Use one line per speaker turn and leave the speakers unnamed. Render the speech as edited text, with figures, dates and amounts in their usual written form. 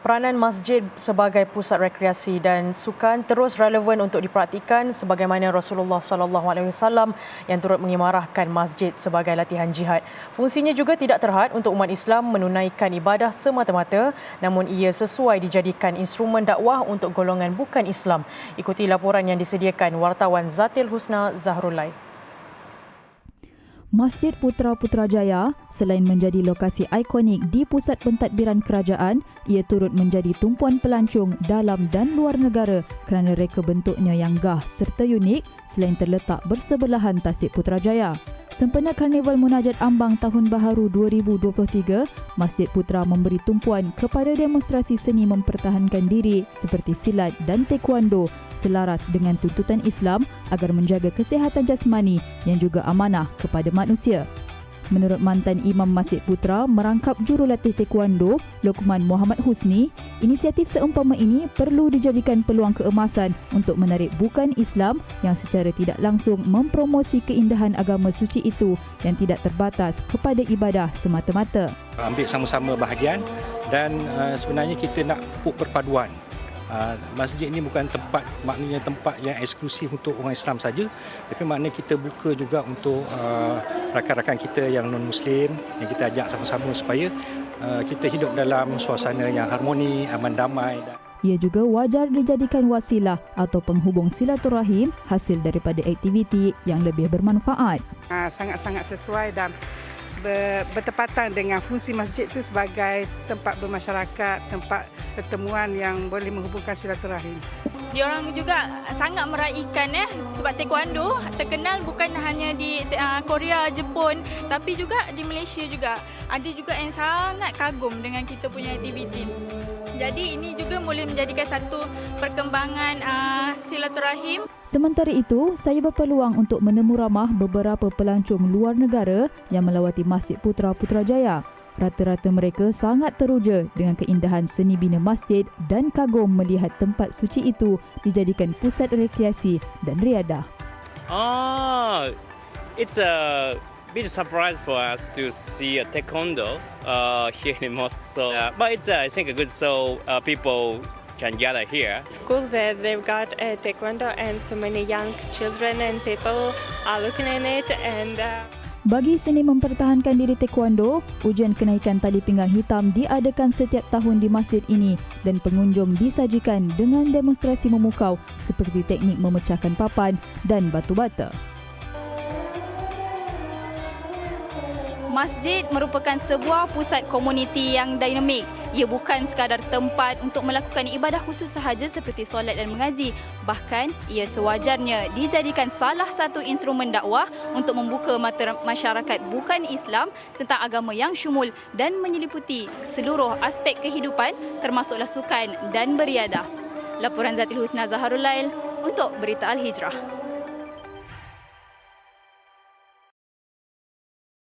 Peranan masjid sebagai pusat rekreasi dan sukan terus relevan untuk diperhatikan sebagaimana Rasulullah SAW yang turut mengimarahkan masjid sebagai latihan jihad. Fungsinya juga tidak terhad untuk umat Islam menunaikan ibadah semata-mata, namun ia sesuai dijadikan instrumen dakwah untuk golongan bukan Islam. Ikuti laporan yang disediakan wartawan Zatil Husna Zahrul.
Masjid Putra Putrajaya, selain menjadi lokasi ikonik di pusat pentadbiran kerajaan, ia turut menjadi tumpuan pelancong dalam dan luar negara kerana reka bentuknya yang gah serta unik selain terletak bersebelahan Tasik Putrajaya. Sempena Karnival Munajat Ambang Tahun Baharu 2023, Masjid Putra memberi tumpuan kepada demonstrasi seni mempertahankan diri seperti silat dan taekwondo selaras dengan tuntutan Islam agar menjaga kesihatan jasmani yang juga amanah kepada manusia. Menurut mantan Imam Masjid Putra merangkap jurulatih taekwondo, Lokman Muhammad Husni, inisiatif seumpama ini perlu dijadikan peluang keemasan untuk menarik bukan Islam yang secara tidak langsung mempromosi keindahan agama suci itu yang tidak terbatas kepada ibadah semata-mata.
Ambil sama-sama bahagian dan sebenarnya kita nak perpaduan. Masjid ini bukan maknanya tempat yang eksklusif untuk orang Islam saja, tapi maknanya kita buka juga untuk rakan-rakan kita yang non-Muslim, yang kita ajak sama-sama supaya kita hidup dalam suasana yang harmoni, aman damai.
Ia juga wajar dijadikan wasilah atau penghubung silaturahim hasil daripada aktiviti yang lebih bermanfaat.
Sangat-sangat sesuai dan bertepatan dengan fungsi masjid itu sebagai tempat bermasyarakat, tempat pertemuan yang boleh menghubungkan silaturahim.
Diorang juga sangat meraihkan sebab taekwondo terkenal bukan hanya di Korea, Jepun tapi juga di Malaysia juga. Ada juga yang sangat kagum dengan kita punya aktiviti. Jadi ini juga boleh menjadikan satu perkembangan silaturahim.
Sementara itu, saya berpeluang untuk menemu ramah beberapa pelancong luar negara yang melawati Masjid Putra Putrajaya. Rata-rata mereka sangat teruja dengan keindahan seni bina masjid dan kagum melihat tempat suci itu dijadikan pusat rekreasi dan riadah.
It's a big surprise for us to see a taekwondo here in mosque. But it's I think good so people can gather here.
It's cool that they've got a taekwondo and so many young children and people are looking at it and.
Bagi seni mempertahankan diri taekwondo, ujian kenaikan tali pinggang hitam diadakan setiap tahun di masjid ini dan pengunjung disajikan dengan demonstrasi memukau seperti teknik memecahkan papan dan batu bata.
Masjid merupakan sebuah pusat komuniti yang dinamik. Ia bukan sekadar tempat untuk melakukan ibadah khusus sahaja seperti solat dan mengaji. Bahkan, ia sewajarnya dijadikan salah satu instrumen dakwah untuk membuka mata masyarakat bukan Islam tentang agama yang syumul dan menyeliputi seluruh aspek kehidupan termasuklah sukan dan beriadah. Laporan Zatil Husna Zahrul untuk Berita Al-Hijrah.